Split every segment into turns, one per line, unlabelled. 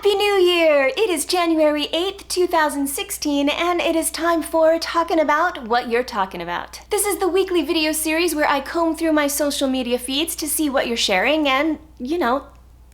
Happy New Year! It is January 8th, 2016, and it is time for Talking About What You're Talking About. This is the weekly video series where I comb through my social media feeds to see what you're sharing and,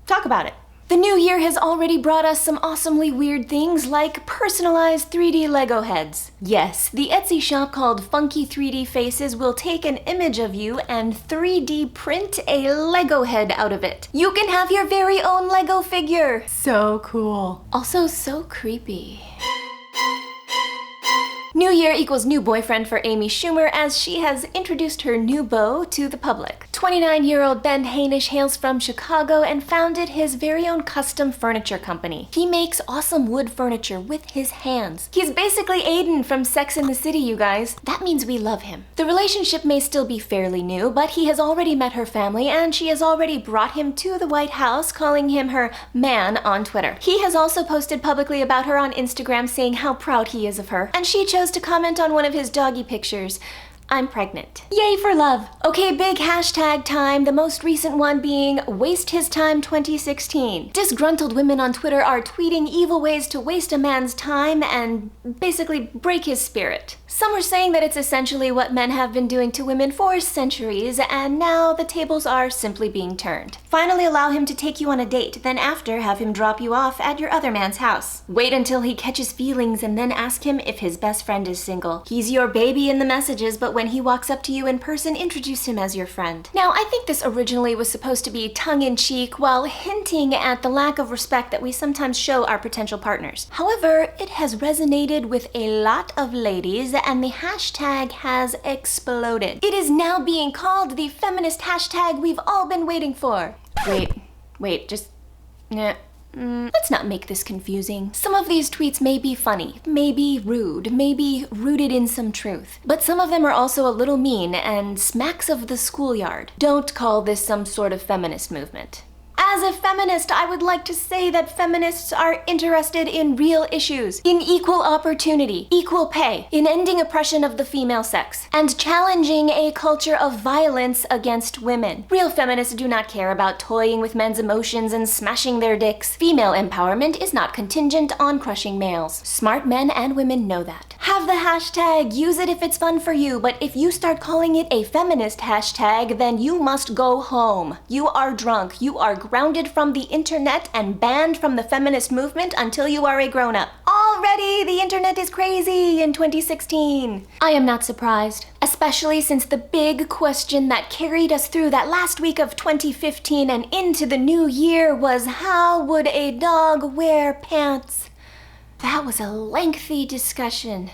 talk about it. The new year has already brought us some awesomely weird things like personalized 3D Lego heads. Yes, the Etsy shop called Funky 3D Faces will take an image of you and 3D print a Lego head out of it. You can have your very own Lego figure. So cool. Also so creepy. New year equals new boyfriend for Amy Schumer as she has introduced her new beau to the public. 29-year-old Ben Hainish hails from Chicago and founded his very own custom furniture company. He makes awesome wood furniture with his hands. He's basically Aiden from Sex and the City, you guys. That means we love him. The relationship may still be fairly new, but he has already met her family and she has already brought him to the White House, calling him her man on Twitter. He has also posted publicly about her on Instagram saying how proud he is of her, and she chose to comment on one of his doggy pictures. I'm pregnant. Yay for love. Okay, big hashtag time, the most recent one being Waste His Time 2016. Disgruntled women on Twitter are tweeting evil ways to waste a man's time and basically break his spirit. Some are saying that it's essentially what men have been doing to women for centuries, and now the tables are simply being turned. Finally allow him to take you on a date, then after have him drop you off at your other man's house. Wait until he catches feelings and then ask him if his best friend is single. He's your baby in the messages, but when he walks up to you in person, introduce him as your friend. Now, I think this originally was supposed to be tongue-in-cheek while hinting at the lack of respect that we sometimes show our potential partners. However, it has resonated with a lot of ladies and the hashtag has exploded. It is now being called the feminist hashtag we've all been waiting for. Let's not make this confusing. Some of these tweets may be funny, may be rude, may be rooted in some truth, but some of them are also a little mean and smacks of the schoolyard. Don't call this some sort of feminist movement. As a feminist, I would like to say that feminists are interested in real issues, in equal opportunity, equal pay, in ending oppression of the female sex, and challenging a culture of violence against women. Real feminists do not care about toying with men's emotions and smashing their dicks. Female empowerment is not contingent on crushing males. Smart men and women know that. Have the hashtag, use it if it's fun for you, but if you start calling it a feminist hashtag, then you must go home. You are drunk, you are grounded from the internet and banned from the feminist movement until you are a grown-up. Already, the internet is crazy in 2016. I am not surprised, especially since the big question that carried us through that last week of 2015 and into the new year was, how would a dog wear pants? That was a lengthy discussion.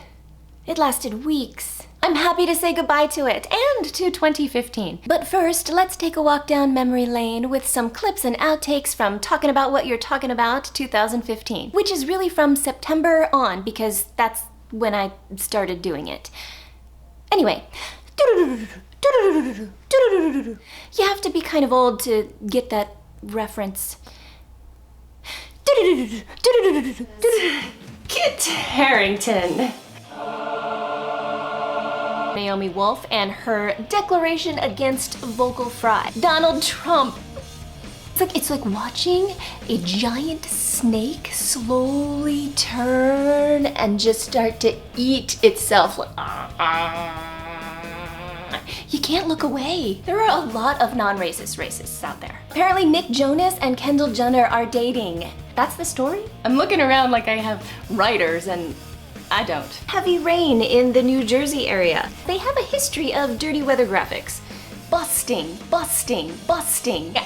It lasted weeks. I'm happy to say goodbye to it, and to 2015. But first, let's take a walk down memory lane with some clips and outtakes from Talking About What You're Talking About 2015, which is really from September on, because that's when I started doing it. Anyway. You have to be kind of old to get that reference. Kit Harington. Naomi Wolf and her declaration against vocal fry. Donald Trump. It's like watching a giant snake slowly turn and just start to eat itself. You can't look away. There are a lot of non-racist racists out there. Apparently Nick Jonas and Kendall Jenner are dating. That's the story? I'm looking around like I have writers and I don't. Heavy rain in the New Jersey area. They have a history of dirty weather graphics. Busting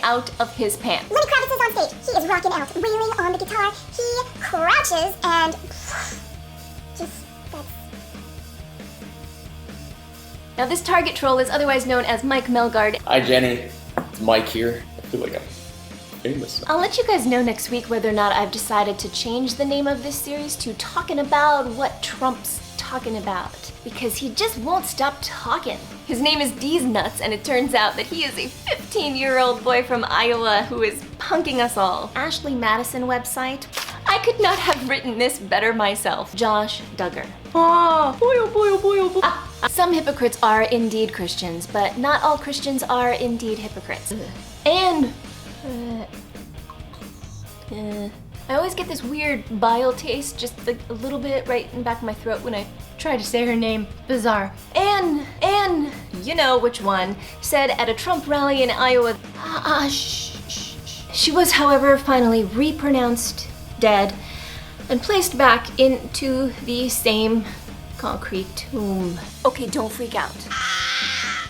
out of his pants.
Lenny Kravitz is on stage. He is rocking out, wailing on the guitar. He crouches and
Now this target troll is otherwise known as Mike Melgard.
Hi Jenny, it's Mike here. I feel like I'm famous.
I'll let you guys know next week whether or not I've decided to change the name of this series to Talking About What Trump's Talking About, because he just won't stop talking. His name is D's Nuts, and it turns out that he is a 15-year-old boy from Iowa who is punking us all. Ashley Madison website. I could not have written this better myself. Josh Duggar. Oh boy, oh boy, oh boy, oh boy. Some hypocrites are indeed Christians, but not all Christians are indeed hypocrites. And I always get this weird bile taste, just like a little bit right in the back of my throat when I try to say her name. Bizarre. Anne, you know which one, said at a Trump rally in Iowa, shh. She was, however, finally repronounced dead and placed back into the same concrete tomb. Okay, don't freak out.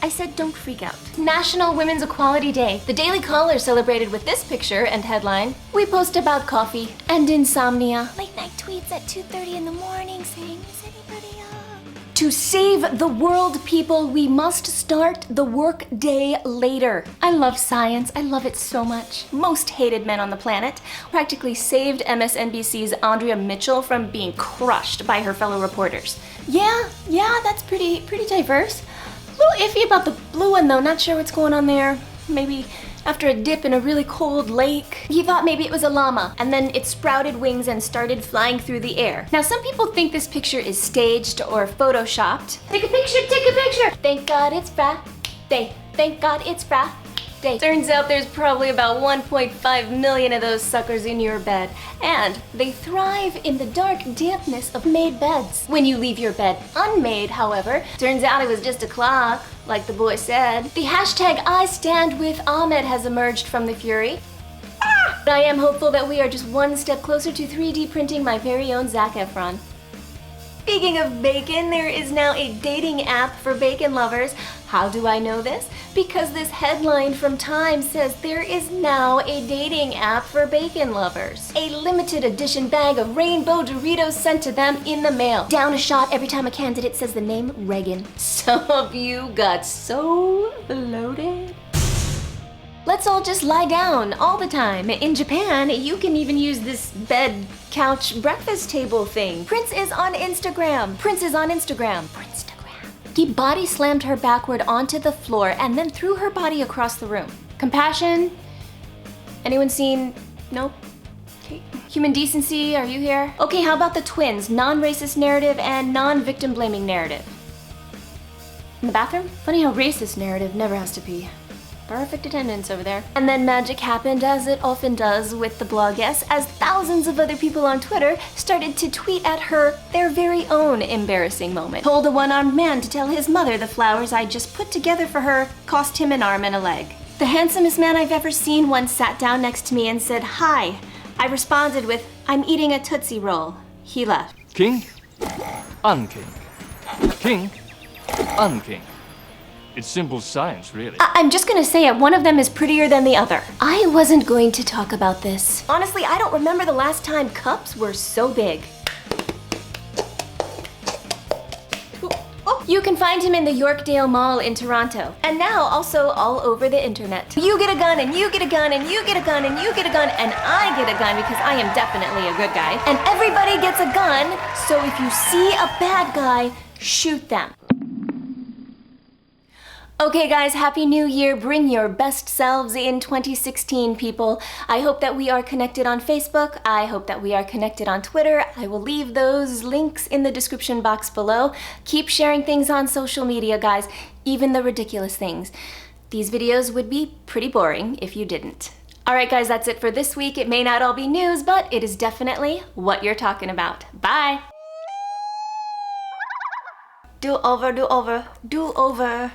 I said don't freak out. National Women's Equality Day. The Daily Caller celebrated with this picture and headline, "We post about coffee and insomnia."
Late night tweets at 2:30 in the morning saying, is anybody up?
To save the world, people, we must start the work day later. I love science. I love it so much. Most hated men on the planet practically saved MSNBC's Andrea Mitchell from being crushed by her fellow reporters. Yeah, that's pretty diverse. A little iffy about the blue one though, not sure what's going on there. Maybe after a dip in a really cold lake, he thought maybe it was a llama, and then it sprouted wings and started flying through the air. Now some people think this picture is staged or photoshopped. Take a picture! Thank God it's Friday. Thank God it's Friday. Turns out there's probably about 1.5 million of those suckers in your bed, and they thrive in the dark dampness of made beds. When you leave your bed unmade, however, turns out it was just a clock, like the boy said. The hashtag I stand with Ahmed has emerged from the fury. I am hopeful that we are just one step closer to 3D printing my very own Zac Efron. Speaking of bacon, there is now a dating app for bacon lovers. How do I know this? Because this headline from Time says there is now a dating app for bacon lovers. A limited edition bag of rainbow Doritos sent to them in the mail. Down a shot every time a candidate says the name Reagan. Some of you got so bloated. Let's all just lie down all the time. In Japan, you can even use this bed, couch, breakfast table thing. Prince is on Instagram. He body slammed her backward onto the floor and then threw her body across the room. Compassion? Anyone seen? Nope. Okay. Human decency, are you here? Okay, how about the twins? Non-racist narrative and non-victim blaming narrative. In the bathroom? Funny how racist narrative never has to pee. Perfect attendance over there. And then magic happened, as it often does with the bloggess, as thousands of other people on Twitter started to tweet at her their very own embarrassing moment. Told a one-armed man to tell his mother the flowers I just put together for her cost him an arm and a leg. The handsomest man I've ever seen once sat down next to me and said, "Hi." I responded with, "I'm eating a Tootsie Roll." He left.
King, unking. King, unking. It's simple science, really.
I'm just gonna say it, one of them is prettier than the other. I wasn't going to talk about this. Honestly, I don't remember the last time cups were so big. You can find him in the Yorkdale Mall in Toronto. And now also all over the internet. You get a gun, and you get a gun, and you get a gun, and you get a gun, and I get a gun because I am definitely a good guy. And everybody gets a gun, so if you see a bad guy, shoot them. Okay guys, Happy New Year. Bring your best selves in 2016, people. I hope that we are connected on Facebook. I hope that we are connected on Twitter. I will leave those links in the description box below. Keep sharing things on social media, guys, even the ridiculous things. These videos would be pretty boring if you didn't. Alright guys, that's it for this week. It may not all be news, but it is definitely what you're talking about. Bye! Do over, do over, do over.